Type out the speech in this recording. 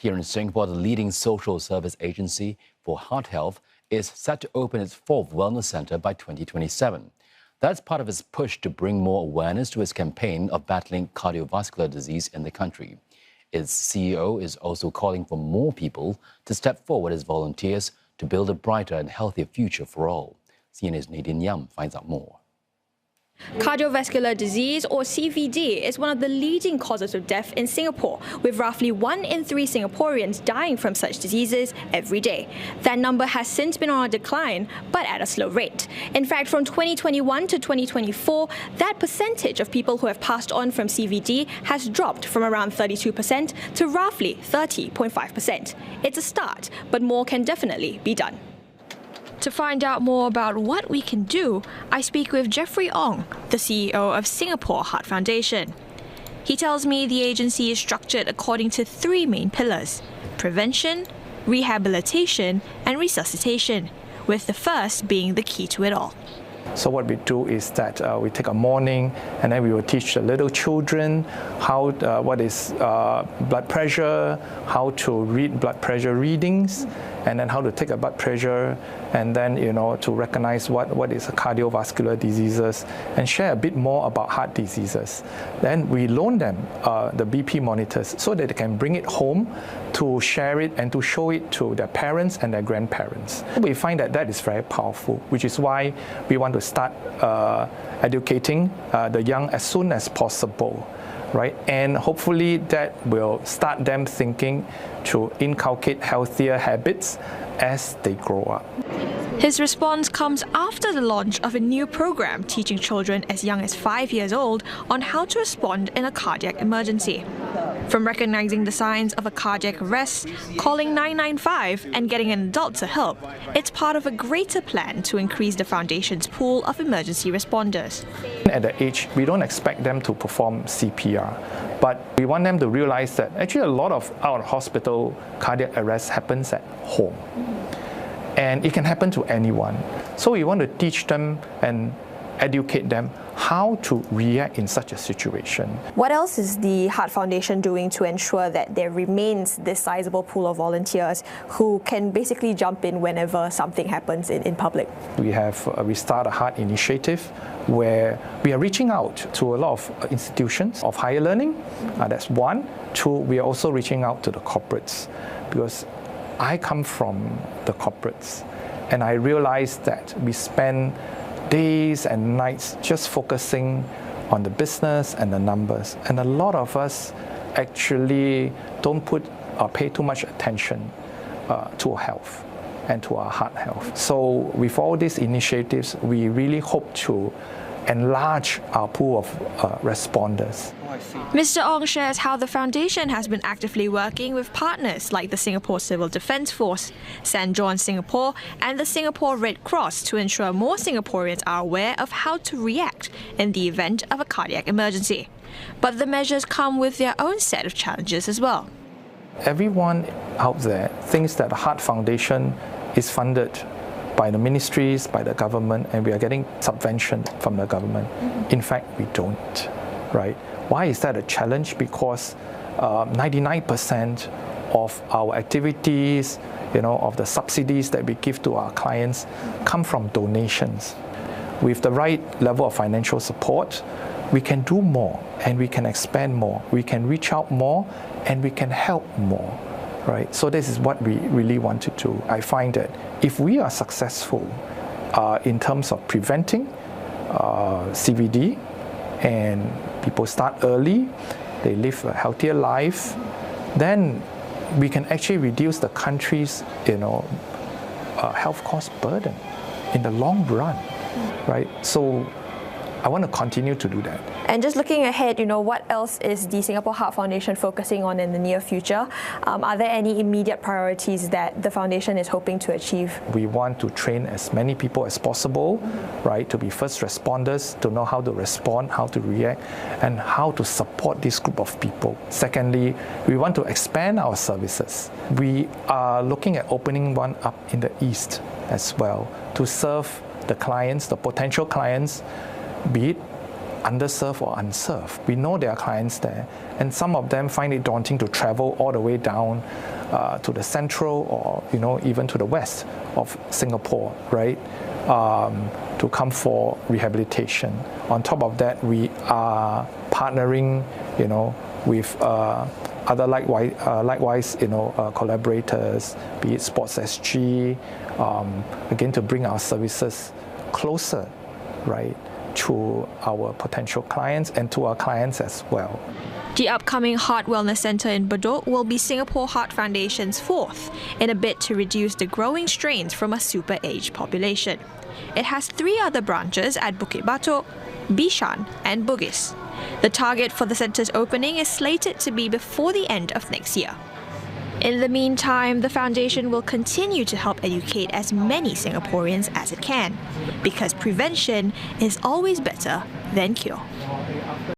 Here in Singapore, the leading social service agency for heart health is set to open its fourth wellness centre by 2027. That's part of its push to bring more awareness to its campaign of battling cardiovascular disease in the country. Its CEO is also calling for more people to step forward as volunteers to build a brighter and healthier future for all. CNA's Nadine Yam finds out more. Cardiovascular disease, or CVD, is one of the leading causes of death in Singapore, with roughly 1 in 3 Singaporeans dying from such diseases every day. That number has since been on a decline, but at a slow rate. In fact, from 2021 to 2024, that percentage of people who have passed on from CVD has dropped from around 32% to roughly 30.5%. It's a start, but more can definitely be done. To find out more about what we can do, I speak with Jeffrey Ong, the CEO of Singapore Heart Foundation. He tells me the agency is structured according to 3 main pillars: prevention, rehabilitation, and resuscitation, with the first being the key to it all. So what we do is that we take a morning and then we will teach the little children what is blood pressure, how to read blood pressure readings, and then how to take a blood pressure, and then to recognize what is cardiovascular diseases, and share a bit more about heart diseases. Then we loan them the BP monitors so that they can bring it home to share it and to show it to their parents and their grandparents. We find that is very powerful, which is why we want to start educating the young as soon as possible, right? And hopefully that will start them thinking to inculcate healthier habits as they grow up. His response comes after the launch of a new program teaching children as young as 5 years old on how to respond in a cardiac emergency. From recognizing the signs of a cardiac arrest, calling 995 and getting an adult to help, it's part of a greater plan to increase the Foundation's pool of emergency responders. At the age, we don't expect them to perform CPR, but we want them to realize that actually a lot of out-of-hospital cardiac arrest happens at home. And it can happen to anyone. So we want to teach them and educate them how to react in such a situation. What else is the Heart Foundation doing to ensure that there remains this sizable pool of volunteers who can basically jump in whenever something happens in public? We start a heart initiative where we are reaching out to a lot of institutions of higher learning. That's one. 2, we are also reaching out to the corporates, because I come from the corporates, and I realized that we spend days and nights just focusing on the business and the numbers, and a lot of us actually don't put or pay too much attention to our health and to our heart health. So with all these initiatives, we really hope to enlarge our pool of responders. Mr. Ong shares how the Foundation has been actively working with partners like the Singapore Civil Defence Force, St. John Singapore, and the Singapore Red Cross to ensure more Singaporeans are aware of how to react in the event of a cardiac emergency. But the measures come with their own set of challenges as well. Everyone out there thinks that the Heart Foundation is funded by the ministries, by the government, and we are getting subvention from the government. In fact, we don't, right? Why is that a challenge? Because 99% of our activities, of the subsidies that we give to our clients come from donations. With the right level of financial support, we can do more and we can expand more. We can reach out more and we can help more. Right? So this is what we really want to do. I find that if we are successful in terms of preventing CVD, and people start early, they live a healthier life, then we can actually reduce the country's health cost burden in the long run. Right? So I want to continue to do that. And just looking ahead, what else is the Singapore Heart Foundation focusing on in the near future? Are there any immediate priorities that the Foundation is hoping to achieve? We want to train as many people as possible, right, to be first responders, to know how to respond, how to react, and how to support this group of people. Secondly, we want to expand our services. We are looking at opening one up in the East as well to serve the clients, the potential clients, be it underserved or unserved. We know there are clients there, and some of them find it daunting to travel all the way down to the central or even to the west of Singapore, right? To come for rehabilitation. On top of that, we are partnering, with other likewise, collaborators, be it Sports SG, again to bring our services closer, right, to our potential clients and to our clients as well. The upcoming Heart Wellness Centre in Bedok will be Singapore Heart Foundation's fourth in a bid to reduce the growing strains from a super-aged population. It has 3 other branches at Bukit Batok, Bishan and Bugis. The target for the centre's opening is slated to be before the end of next year. In the meantime, the foundation will continue to help educate as many Singaporeans as it can, because prevention is always better than cure.